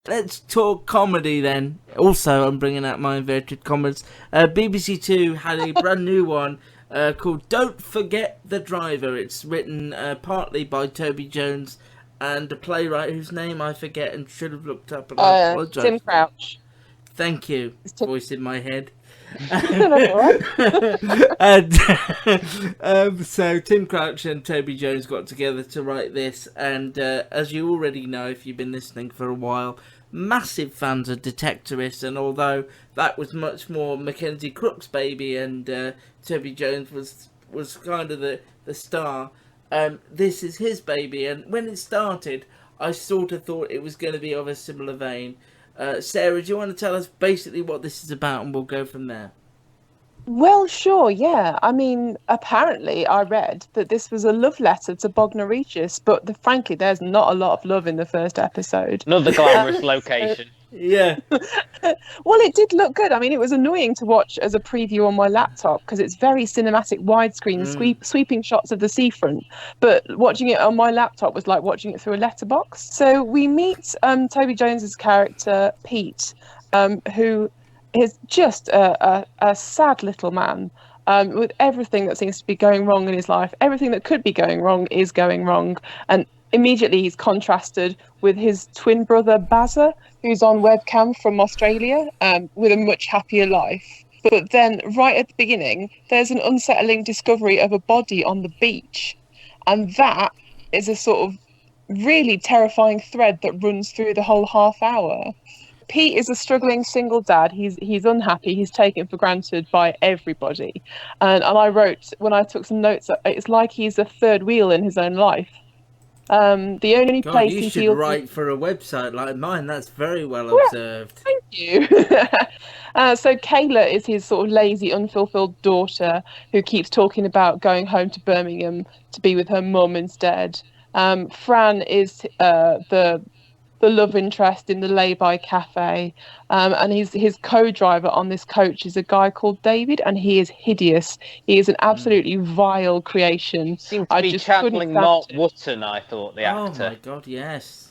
let's talk comedy then. Also, I'm bringing out my inverted commas. BBC Two had a brand new one called "Don't Forget the Driver." It's written partly by Toby Jones and a playwright whose name I forget and should have looked up, and I apologise. Tim Crouch. Thank you. Voice in my head. So Tim Crouch and Toby Jones got together to write this, and as you already know if you've been listening for a while, massive fans of Detectorists, and although that was much more Mackenzie Crook's baby and Toby Jones was kind of the star, this is his baby, and when it started I sort of thought it was going to be of a similar vein. Sarah, do you want to tell us basically what this is about, and we'll go from there? Well, sure, yeah. I mean, apparently I read that this was a love letter to Bognor Regis, but frankly, there's not a lot of love in the first episode. Another glamorous location. Yeah. Well, it did look good. I mean, it was annoying to watch as a preview on my laptop because it's very cinematic, widescreen, sweeping shots of the seafront. But watching it on my laptop was like watching it through a letterbox. So we meet Toby Jones's character, Pete, who is just a sad little man with everything that seems to be going wrong in his life. Everything that could be going wrong is going wrong. And immediately he's contrasted with his twin brother, Bazza, who's on webcam from Australia with a much happier life. But then right at the beginning, there's an unsettling discovery of a body on the beach. And that is a sort of really terrifying thread that runs through the whole half hour. Pete is a struggling single dad. He's unhappy. He's taken for granted by everybody. And I wrote, when I took some notes, it's like he's a third wheel in his own life. The only place you he should feels write for a website like mine. That's very well observed. Thank you. So Kayla is his sort of lazy, unfulfilled daughter who keeps talking about going home to Birmingham to be with her mum instead. Fran is the love interest in the lay-by cafe, and his co-driver on this coach is a guy called David, and he is hideous. He is an absolutely vile creation. Seemed to be channeling Mark Wootton, I thought, the actor. Oh my god, yes.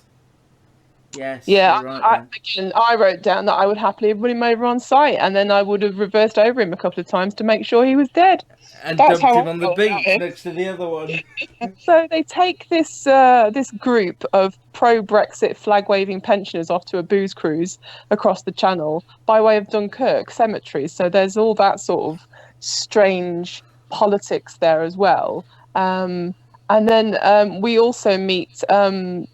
Yes. Yeah, right, I wrote down that I would happily have run him over on sight, and then I would have reversed over him a couple of times to make sure he was dead. And dumped him on the beach next to the other one. So they take this group of pro-Brexit flag-waving pensioners off to a booze cruise across the Channel by way of Dunkirk cemetery. So there's all that sort of strange politics there as well. And then we also meet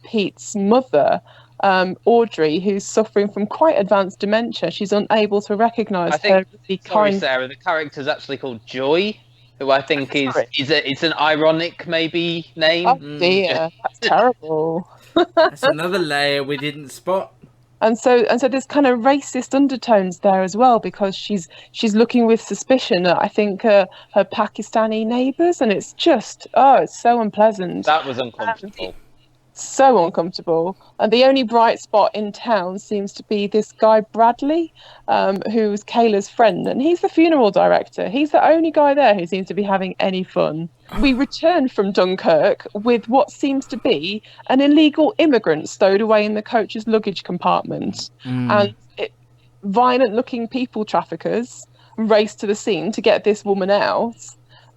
Pete's mother, Audrey, who's suffering from quite advanced dementia. She's unable to recognise her really kind... Sarah, the character's actually called Joy, who I think it's an ironic maybe name. Oh dear, that's terrible. That's another layer we didn't spot. And so there's kind of racist undertones there as well, because she's looking with suspicion at, I think, her Pakistani neighbours, and it's just, it's so unpleasant. That was uncomfortable. So uncomfortable. And the only bright spot in town seems to be this guy Bradley, who's Kayla's friend, and he's the funeral director. He's the only guy there who seems to be having any fun. We return from Dunkirk with what seems to be an illegal immigrant stowed away in the coach's luggage compartment. And violent-looking people traffickers race to the scene to get this woman out.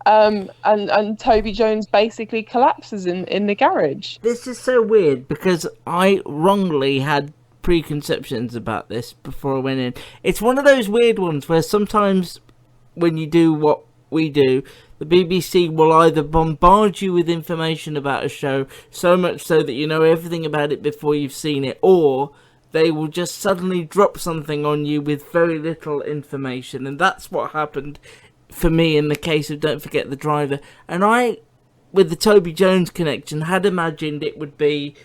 And Toby Jones basically collapses in the garage. This is so weird because I wrongly had preconceptions about this before I went in. It's one of those weird ones where sometimes when you do what we do, the BBC will either bombard you with information about a show so much so that you know everything about it before you've seen it, or they will just suddenly drop something on you with very little information, and that's what happened for me in the case of Don't Forget the Driver. And I, with the Toby Jones connection, had imagined it would be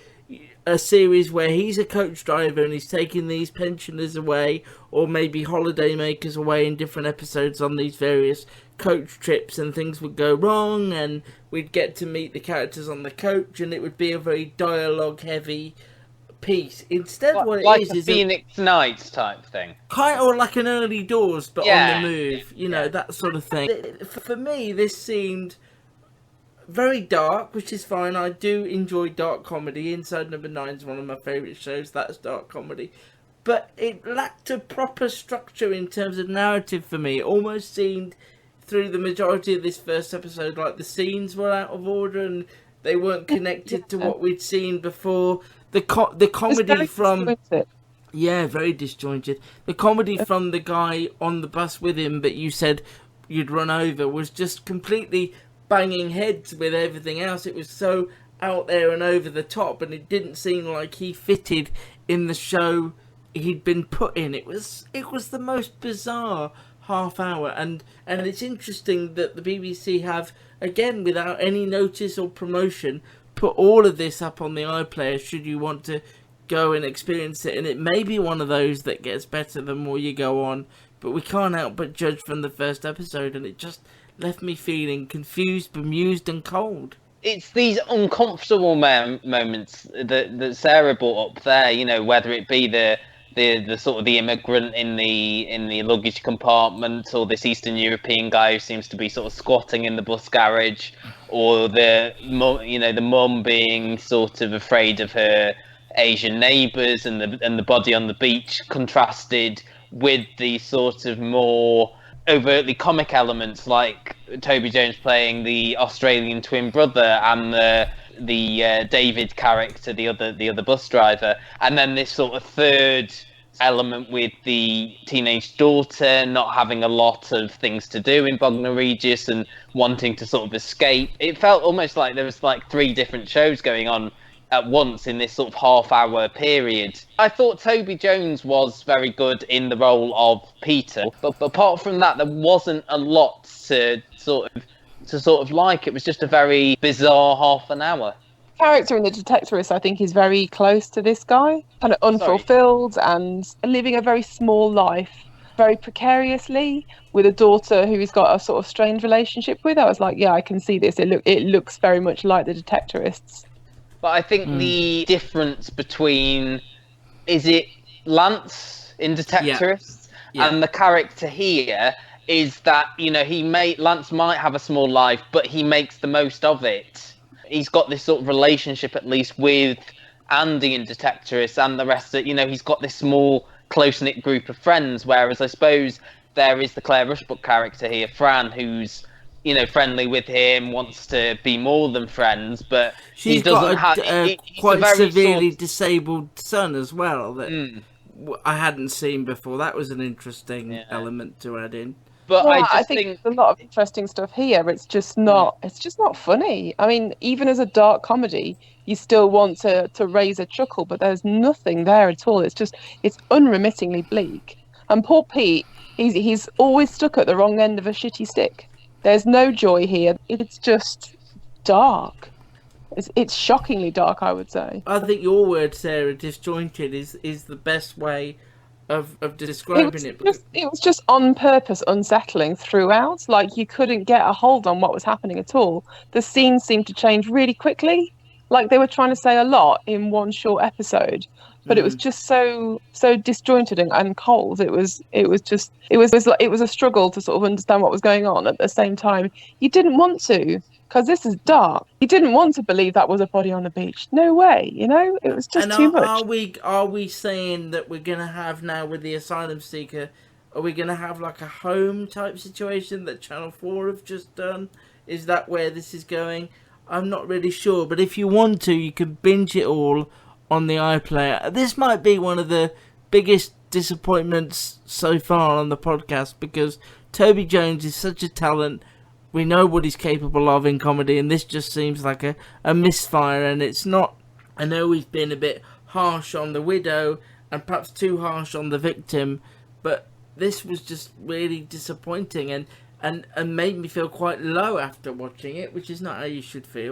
a series where he's a coach driver and he's taking these pensioners away, or maybe holiday makers away in different episodes on these various coach trips, and things would go wrong and we'd get to meet the characters on the coach and it would be a very dialogue heavy piece. Instead, what like it is a Phoenix Nights type thing, kind of like an Early Doors but on the move, you know, that sort of thing. For me, this seemed very dark, which is fine. I do enjoy dark comedy. Inside Number 9 is one of my favourite shows. That's dark comedy. But it lacked a proper structure in terms of narrative for me. It almost seemed through the majority of this first episode like the scenes were out of order and they weren't connected to what we'd seen before. The comedy from... disjointed. Yeah, very disjointed. The comedy from the guy on the bus with him that you said you'd run over was just completely banging heads with everything else. It was so out there and over the top, and it didn't seem like he fitted in the show he'd been put in. It was the most bizarre half hour, and it's interesting that the BBC have, again, without any notice or promotion, put all of this up on the iPlayer should you want to go and experience it. And it may be one of those that gets better the more you go on, but we can't help but judge from the first episode, and it just left me feeling confused, bemused and cold. It's these uncomfortable moments that Sarah brought up there, you know, whether it be the sort of the immigrant in the luggage compartment, or this Eastern European guy who seems to be sort of squatting in the bus garage, or the mum being sort of afraid of her Asian neighbours, and the body on the beach, contrasted with the sort of more overtly comic elements like Toby Jones playing the Australian twin brother and the David character, the other bus driver, and then this sort of third element with the teenage daughter not having a lot of things to do in Bognor Regis and wanting to sort of escape. It felt almost like there was like 3 different shows going on at once in this sort of half-hour period. I thought Toby Jones was very good in the role of Peter, but apart from that, there wasn't a lot to sort of like. It was just a very bizarre half an hour. Character in The Detectorist, I think, is very close to this guy, kind of unfulfilled and living a very small life, very precariously, with a daughter who he's got a sort of strained relationship with. I was like, yeah, I can see this. It looks very much like The Detectorists. But I think the difference between, is it Lance in Detectorists and the character here is that, you know, Lance might have a small life, but he makes the most of it. He's got this sort of relationship, at least, with Andy in Detectorists and the rest of, you know, he's got this small, close-knit group of friends, whereas I suppose there is the Claire Rushbrook character here, Fran, who's, you know, friendly with him, wants to be more than friends, but she's got a quite severely disabled son as well that I hadn't seen before. That was an interesting element to add in. But yeah, I think there's a lot of interesting stuff here. It's just not funny. I mean, even as a dark comedy, you still want to raise a chuckle, but there's nothing there at all. It's unremittingly bleak. And poor Pete, he's always stuck at the wrong end of a shitty stick. There's no joy here. It's just dark. It's shockingly dark, I would say. I think your word, Sarah, disjointed, is the best way of describing it. It was just on purpose unsettling throughout. Like, you couldn't get a hold on what was happening at all. The scenes seemed to change really quickly. Like, they were trying to say a lot in one short episode. But it was just so disjointed and cold. It was a struggle to sort of understand what was going on. At the same time, you didn't want to, because this is dark. You didn't want to believe that was a body on the beach. No way, you know. It was just too much. Are we saying that we're gonna have now with the asylum seeker? Are we gonna have like a home type situation that Channel 4 have just done? Is that where this is going? I'm not really sure. But if you want to, you can binge it all on the iPlayer. This might be one of the biggest disappointments so far on the podcast, because Toby Jones is such a talent. We know what he's capable of in comedy, and this just seems like a misfire. And it's not... I know we've been a bit harsh on the widow and perhaps too harsh on the victim, but this was just really disappointing and made me feel quite low after watching it, which is not how you should feel.